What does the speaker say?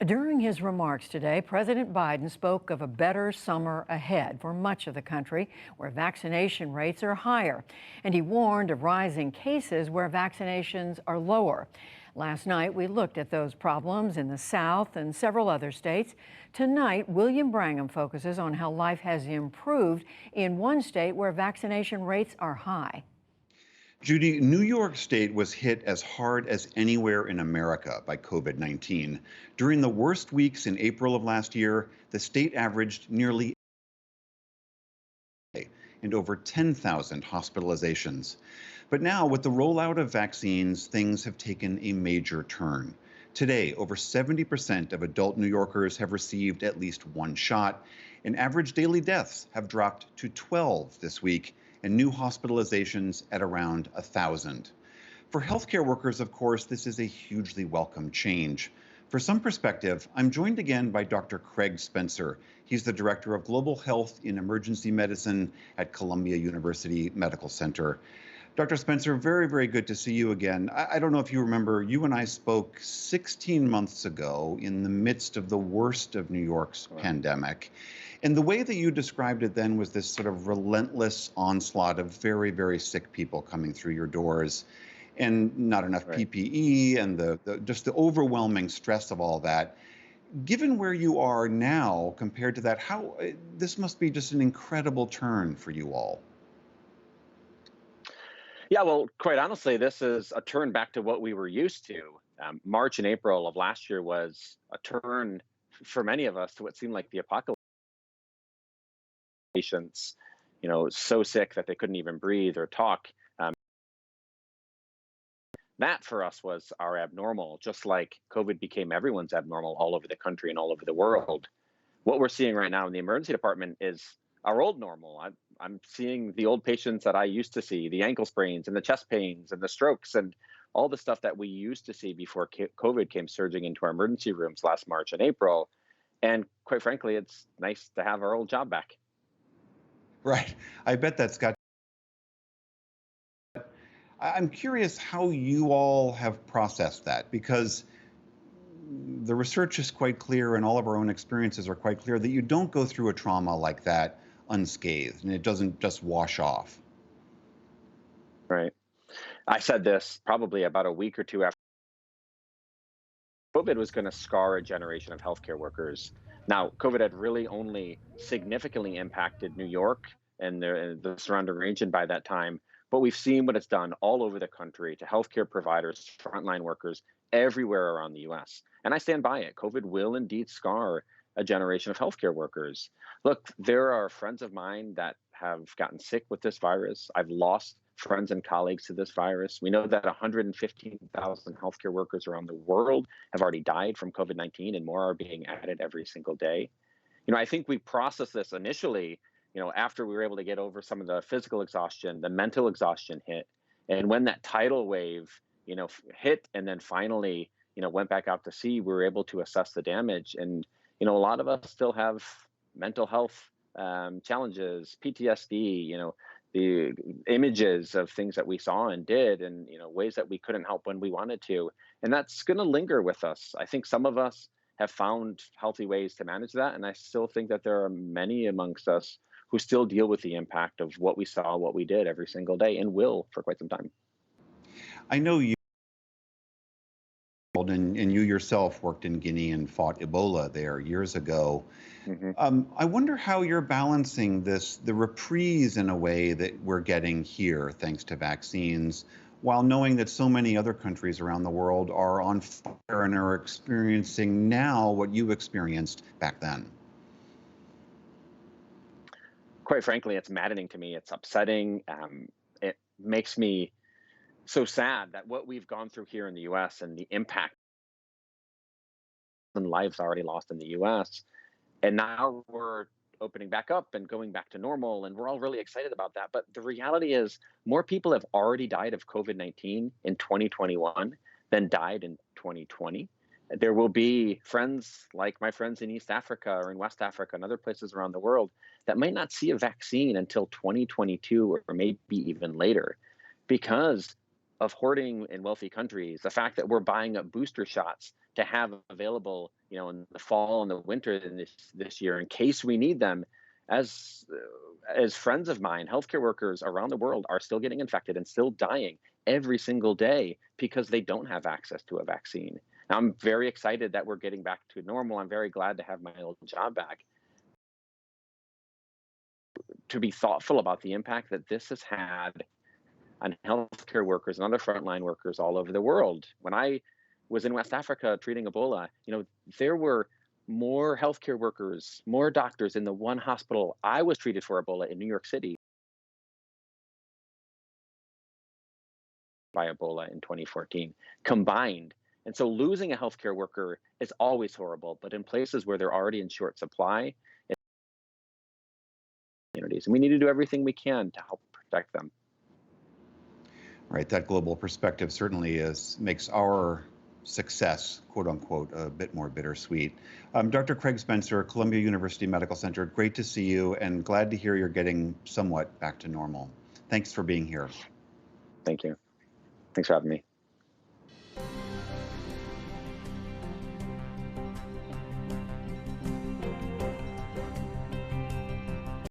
During his remarks today, President Biden spoke of a better summer ahead for much of the country where vaccination rates are higher. And he warned of rising cases where vaccinations are lower. Last night, we looked at those problems in the South and several other states. Tonight, William Brangham focuses on how life has improved in one state where vaccination rates are high. Judy, New York State was hit as hard as anywhere in America by COVID-19. During the worst weeks in April of last year, the state averaged nearly and over 10,000 hospitalizations. But now, with the rollout of vaccines, things have taken a major turn. Today, over 70% of adult New Yorkers have received at least one shot, and average daily deaths have dropped to 12 this week, and new hospitalizations at around 1,000. For healthcare workers, of course, this is a hugely welcome change. For some perspective, I'm joined again by Dr. Craig Spencer. He's the Director of Global Health in Emergency Medicine at Columbia University Medical Center. Dr. Spencer, very, very good to see you again. I don't know if you remember, you and I spoke 16 months ago in the midst of the worst of New York's pandemic. And the way that you described it then was this sort of relentless onslaught of very, very sick people coming through your doors and not enough PPE and just the overwhelming stress of all that. Given where you are now compared to that, how this must be just an incredible turn for you all. Yeah, well, quite honestly, this is a turn back to what we were used to. March and April of last year was a turn for many of us to what seemed like the apocalypse. Patients, so sick that they couldn't even breathe or talk. That for us was our abnormal, just like COVID became everyone's abnormal all over the country and all over the world. What we're seeing right now in the emergency department is our old normal. I'm seeing the old patients that I used to see, the ankle sprains and the chest pains and the strokes and all the stuff that we used to see before COVID came surging into our emergency rooms last March and April. And quite frankly, it's nice to have our old job back. Right. I bet that's got. I'm curious how you all have processed that, because the research is quite clear and all of our own experiences are quite clear that you don't go through a trauma like that unscathed and it doesn't just wash off. Right. I said this probably about a week or two after COVID was going to scar a generation of healthcare workers. Now, COVID had really only significantly impacted New York and the surrounding region by that time. But we've seen what it's done all over the country to healthcare providers, frontline workers, everywhere around the US. And I stand by it. COVID will indeed scar a generation of healthcare workers. Look, there are friends of mine that have gotten sick with this virus. I've lost friends and colleagues to this virus. We know that 115,000 healthcare workers around the world have already died from COVID-19, and more are being added every single day. I think we processed this initially, after we were able to get over some of the physical exhaustion, the mental exhaustion hit. And when that tidal wave, hit and then finally, went back out to sea, we were able to assess the damage. And, a lot of us still have mental health challenges, PTSD, the images of things that we saw and did and, ways that we couldn't help when we wanted to. And that's going to linger with us. I think some of us have found healthy ways to manage that. And I still think that there are many amongst us who still deal with the impact of what we saw, what we did every single day, and will for quite some time. I know you and you yourself worked in Guinea and fought Ebola there years ago. I wonder how you're balancing the reprise in a way that we're getting here thanks to vaccines, while knowing that so many other countries around the world are on fire and are experiencing now what you experienced back then. Quite frankly, it's maddening to me. It's upsetting. It makes me so sad that what we've gone through here in the US and the impact and lives already lost in the US. And now we're opening back up and going back to normal. And we're all really excited about that. But the reality is more people have already died of COVID-19 in 2021 than died in 2020. There will be friends like my friends in East Africa or in West Africa and other places around the world that might not see a vaccine until 2022 or maybe even later because of hoarding in wealthy countries, the fact that we're buying up booster shots to have available, in the fall and the winter in this year in case we need them. As as friends of mine, healthcare workers around the world are still getting infected and still dying every single day because they don't have access to a vaccine. Now, I'm very excited that we're getting back to normal. I'm very glad to have my old job back. To be thoughtful about the impact that this has had on healthcare workers and other frontline workers all over the world. When I was in West Africa treating Ebola, there were more healthcare workers, more doctors in the one hospital I was treated for Ebola in New York City by Ebola in 2014 combined. And so losing a healthcare worker is always horrible, but in places where they're already in short supply, communities, and we need to do everything we can to help protect them. Right, that global perspective certainly makes our success, quote unquote, a bit more bittersweet. Dr. Craig Spencer, Columbia University Medical Center, great to see you and glad to hear you're getting somewhat back to normal. Thanks for being here. Thank you. Thanks for having me.